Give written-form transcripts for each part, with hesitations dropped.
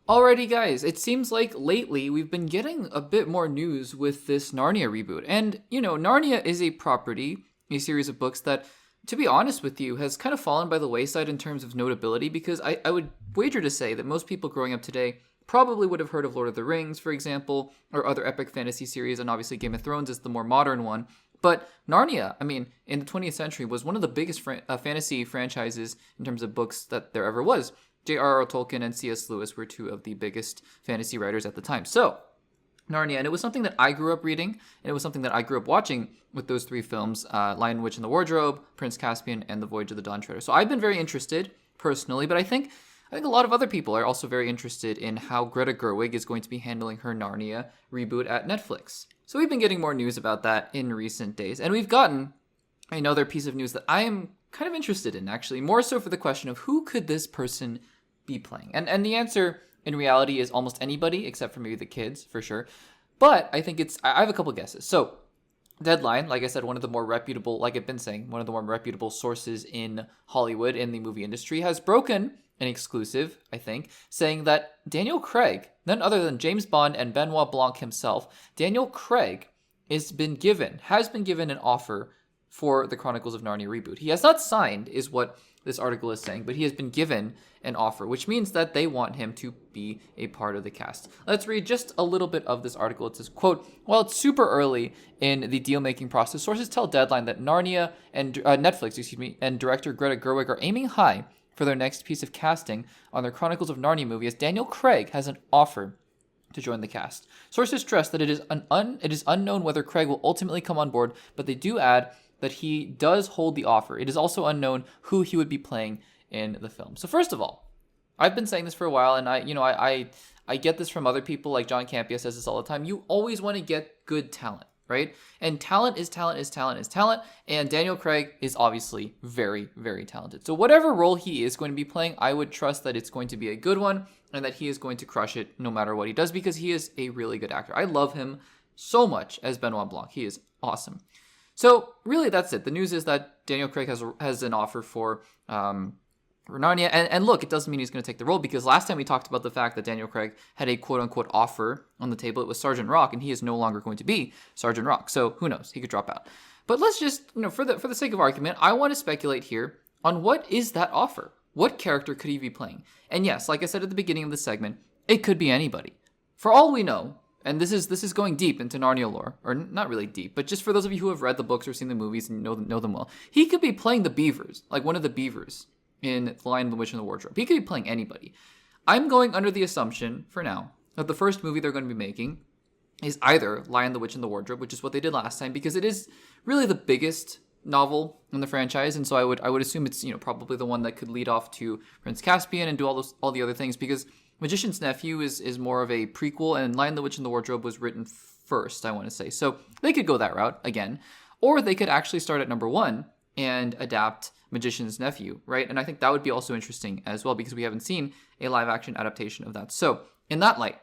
Alrighty, guys, it seems like lately we've been getting a bit more news with this Narnia reboot. And, Narnia is a property, a series of books that, to be honest with you, has kind of fallen by the wayside in terms of notability because I would wager to say that most people growing up today probably would have heard of Lord of the Rings, for example, or other epic fantasy series, and obviously Game of Thrones is the more modern one. But Narnia, in the 20th century, was one of the biggest fantasy franchises in terms of books that there ever was. J.R.R. Tolkien and C.S. Lewis were two of the biggest fantasy writers at the time. So, Narnia, and it was something that I grew up reading, and it was something that I grew up watching with those three films, Lion, Witch, and the Wardrobe, Prince Caspian, and The Voyage of the Dawn Treader. So I've been very interested, personally, but I think a lot of other people are also very interested in how Greta Gerwig is going to be handling her Narnia reboot at Netflix. So we've been getting more news about that in recent days, and we've gotten another piece of news that I am kind of interested in, actually, more so for the question of who could this person be playing? And the answer in reality is almost anybody except for maybe the kids, for sure. But I think I have a couple guesses. So Deadline, like I said, one of the more reputable, like I've been saying, one of the more reputable sources in Hollywood, in the movie industry, has broken an exclusive, I think, saying that Daniel Craig, none other than James Bond and Benoit Blanc himself, Daniel Craig has been given an offer for the Chronicles of Narnia reboot. He has not signed, is what this article is saying, but he has been given an offer, which means that they want him to be a part of the cast. Let's read just a little bit of this article. It says, quote, "While it's super early in the deal-making process, sources tell Deadline that Narnia and Netflix, and director Greta Gerwig are aiming high for their next piece of casting on their Chronicles of Narnia movie, as Daniel Craig has an offer to join the cast. Sources stress that it is unknown whether Craig will ultimately come on board, but they do add that he does hold the offer. It is also unknown who he would be playing in the film." So first of all, I've been saying this for a while, and I get this from other people, like John Campea says this all the time. You always want to get good talent, right? And talent is talent is talent is talent, and Daniel Craig is obviously very, very talented. So whatever role he is going to be playing, I would trust that it's going to be a good one, and that he is going to crush it no matter what he does, because he is a really good actor. I love him so much as Benoit Blanc. He is awesome. So really, that's it. The news is that Daniel Craig has an offer for Narnia, and look, it doesn't mean he's going to take the role, because last time we talked about the fact that Daniel Craig had a quote-unquote offer on the table. It was Sergeant Rock, and he is no longer going to be Sergeant Rock. So who knows? He could drop out. But let's just, for the sake of argument, I want to speculate here on what is that offer. What character could he be playing? And yes, like I said at the beginning of the segment, it could be anybody. For all we know, and this is going deep into Narnia lore, or not really deep, but just for those of you who have read the books or seen the movies and know them well, he could be playing the beavers, like one of the beavers in The Lion, the Witch, and the Wardrobe. He could be playing anybody. I'm going under the assumption, for now, that the first movie they're going to be making is either Lion, the Witch, and the Wardrobe, which is what they did last time, because it is really the biggest novel in the franchise, and so I would assume it's probably the one that could lead off to Prince Caspian and do all the other things, because Magician's Nephew is more of a prequel, and Lion, the Witch, and the Wardrobe was written first, I want to say. So they could go that route again, or they could actually start at number one and adapt Magician's Nephew, right? And I think that would be also interesting as well, because we haven't seen a live-action adaptation of that. So in that light,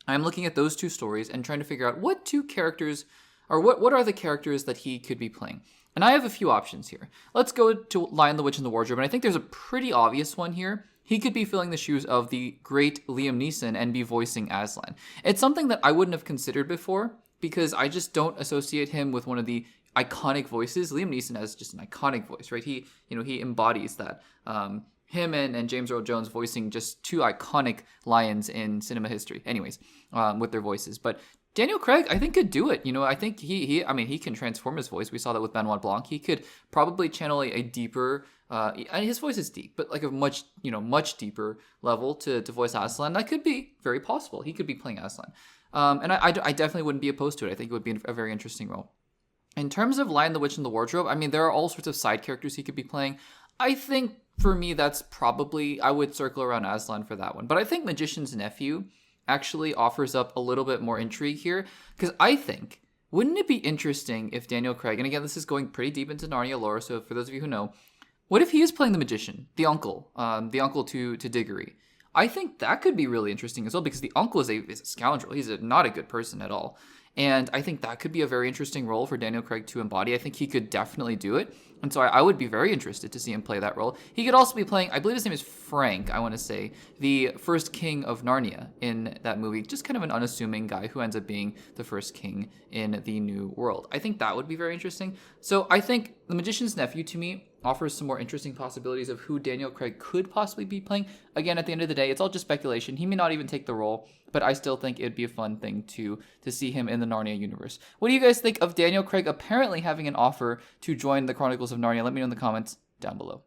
I'm looking at those two stories and trying to figure out what two characters, or what are the characters that he could be playing. And I have a few options here. Let's go to Lion, the Witch, and the Wardrobe, and I think there's a pretty obvious one here. He could be filling the shoes of the great Liam Neeson and be voicing Aslan. It's something that I wouldn't have considered before, because I just don't associate him with one of the iconic voices. Liam Neeson has just an iconic voice, right? He embodies that. Him and James Earl Jones voicing just two iconic lions in cinema history. Anyways, with their voices. But Daniel Craig, I think, could do it. I think he can transform his voice. We saw that with Benoit Blanc. He could probably channel a deeper, and his voice is deep, but like a much deeper level to voice Aslan. That could be very possible. He could be playing Aslan. And I definitely wouldn't be opposed to it. I think it would be a very interesting role. In terms of Lion, the Witch, and the Wardrobe, there are all sorts of side characters he could be playing. I think, for me, that's probably, I would circle around Aslan for that one. But I think Magician's Nephew actually offers up a little bit more intrigue here, because I think, wouldn't it be interesting if Daniel Craig, and again, this is going pretty deep into Narnia lore, so for those of you who know, what if he is playing the magician, the uncle to Diggory? I think that could be really interesting as well, because the uncle is a scoundrel. He's not a good person at all. And I think that could be a very interesting role for Daniel Craig to embody. I think he could definitely do it. And so I would be very interested to see him play that role. He could also be playing, I believe his name is Frank, I want to say, the first king of Narnia in that movie. Just kind of an unassuming guy who ends up being the first king in the new world. I think that would be very interesting. So I think The Magician's Nephew, to me, offers some more interesting possibilities of who Daniel Craig could possibly be playing. Again, at the end of the day, it's all just speculation. He may not even take the role, but I still think it'd be a fun thing to see him in the Narnia universe. What do you guys think of Daniel Craig apparently having an offer to join the Chronicles of Narnia? Let me know in the comments down below.